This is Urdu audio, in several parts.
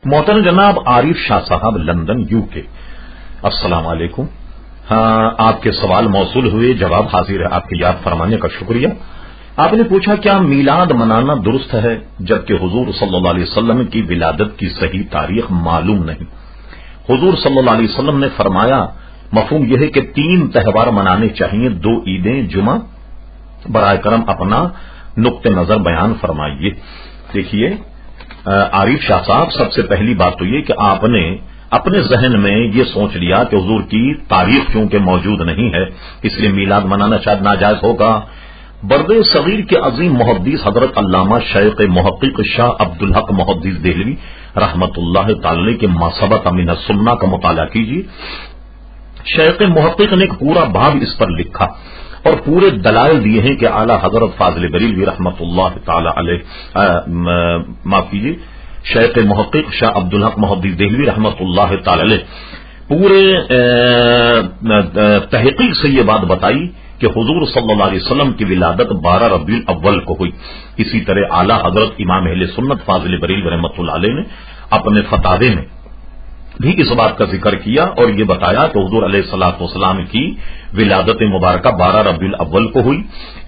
محترم جناب عارف شاہ صاحب لندن UK، السلام علیکم۔ ہاں، آپ کے سوال موصول ہوئے، جواب حاضر ہے، آپ کی یاد فرمانے کا شکریہ۔ آپ نے پوچھا کیا میلاد منانا درست ہے جبکہ حضور صلی اللہ علیہ وسلم کی ولادت کی صحیح تاریخ معلوم نہیں؟ حضور صلی اللہ علیہ وسلم نے فرمایا، مفہوم یہ ہے کہ 3 تہوار منانے چاہیے، 2 عیدیں، جمعہ۔ برائے کرم اپنا نقطہ نظر بیان فرمائیے۔ دیکھیے عارف شاہ صاحب، سب سے پہلی بات تو یہ کہ آپ نے اپنے ذہن میں یہ سوچ لیا کہ حضور کی تاریخ چونکہ موجود نہیں ہے اس لیے میلاد منانا شاید ناجائز ہوگا۔ برد صغیر کے عظیم محدث حضرت علامہ شیخ محقق شاہ عبدالحق محدث دہلوی رحمت اللہ تعالی کے ما ثبت من السنہ کا مطالعہ کیجیے۔ شیخ محقق نے ایک پورا باب اس پر لکھا اور پورے دلائل دیے ہیں کہ اعلی حضرت فاضل بریلوی رحمت اللہ تعالی علیہ، معاف کیجیے، شیخ محقق شاہ عبدالحق محدث دہلوی رحمت اللہ تعالی علیہ پورے تحقیق سے یہ بات بتائی کہ حضور صلی اللہ علیہ وسلم کی ولادت 12 ربیع الاول کو ہوئی۔ اسی طرح اعلی حضرت امام اہل سنت فاضل بریلوی رحمت اللہ علیہ نے اپنے فتاوے میں بھی اس بات کا ذکر کیا اور یہ بتایا کہ حضور علیہ الصلوۃ والسلام کی ولادت مبارکہ 12 ربیع الاول کو ہوئی۔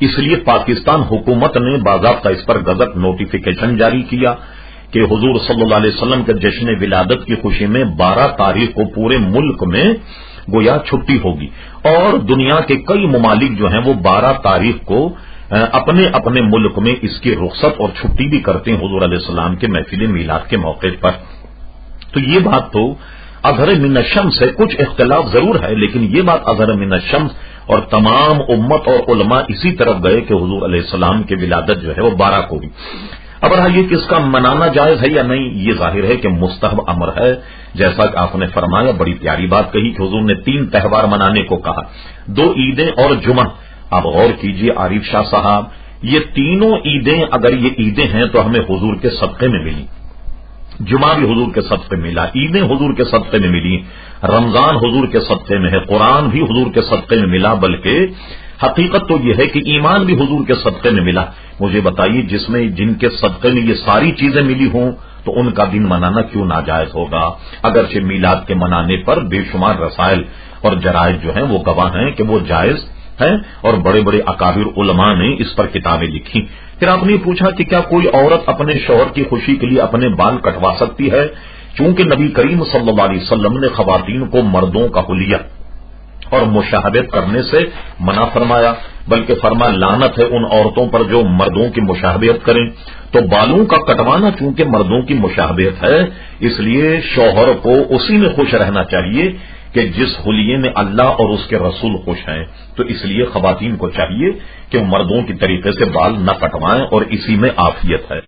اس لیے پاکستان حکومت نے باضابطہ اس پر گزٹ نوٹیفیکیشن جاری کیا کہ حضور صلی اللہ علیہ وسلم کے جشن ولادت کی خوشی میں 12 تاریخ کو پورے ملک میں گویا چھٹی ہوگی، اور دنیا کے کئی ممالک جو ہیں وہ 12 تاریخ کو اپنے اپنے ملک میں اس کی رخصت اور چھٹی بھی کرتے ہیں حضور علیہ السلام کے محفل میلاد کے موقع پر۔ تو یہ بات تو اظہر من الشمس ہے، کچھ اختلاف ضرور ہے لیکن یہ بات اظہر من الشمس، اور تمام امت اور علماء اسی طرف گئے کہ حضور علیہ السلام کی ولادت جو ہے وہ 12 کو ہوئی۔ اب رہا یہ کہ اس کا منانا جائز ہے یا نہیں، یہ ظاہر ہے کہ مستحب امر ہے، جیسا کہ آپ نے فرمایا، بڑی پیاری بات کہی کہ حضور نے 3 تہوار منانے کو کہا، 2 عیدیں اور جمعہ۔ آپ غور کیجئے عارف شاہ صاحب، یہ تینوں عیدیں اگر یہ عیدیں ہیں تو ہمیں حضور کے صدقے میں ملی، جمعہ بھی حضور کے صدقے میں ملا، عیدیں حضور کے صدقے میں ملی، رمضان حضور کے صدقے میں ہے، قرآن بھی حضور کے صدقے میں ملا، بلکہ حقیقت تو یہ ہے کہ ایمان بھی حضور کے صدقے میں ملا۔ مجھے بتائیے جن کے صدقے میں یہ ساری چیزیں ملی ہوں تو ان کا دن منانا کیوں ناجائز ہوگا؟ اگرچہ میلاد کے منانے پر بے شمار رسائل اور جرائد جو ہیں وہ گواہ ہیں کہ وہ جائز ہیں، اور بڑے بڑے اکابر علماء نے اس پر کتابیں لکھی۔ پھر آپ نے پوچھا کہ کیا کوئی عورت اپنے شوہر کی خوشی کے لیے اپنے بال کٹوا سکتی ہے؟ چونکہ نبی کریم صلی اللہ علیہ وسلم نے خواتین کو مردوں کا حلیہ اور مشاہدت کرنے سے منع فرمایا، بلکہ فرمایا لعنت ہے ان عورتوں پر جو مردوں کی مشاہدت کریں۔ تو بالوں کا کٹوانا چونکہ مردوں کی مشاہدت ہے، اس لیے شوہر کو اسی میں خوش رہنا چاہیے کہ جس حلیے میں اللہ اور اس کے رسول خوش ہیں۔ تو اس لیے خواتین کو چاہیے کہ وہ مردوں کی طریقے سے بال نہ کٹوائیں، اور اسی میں عافیت ہے۔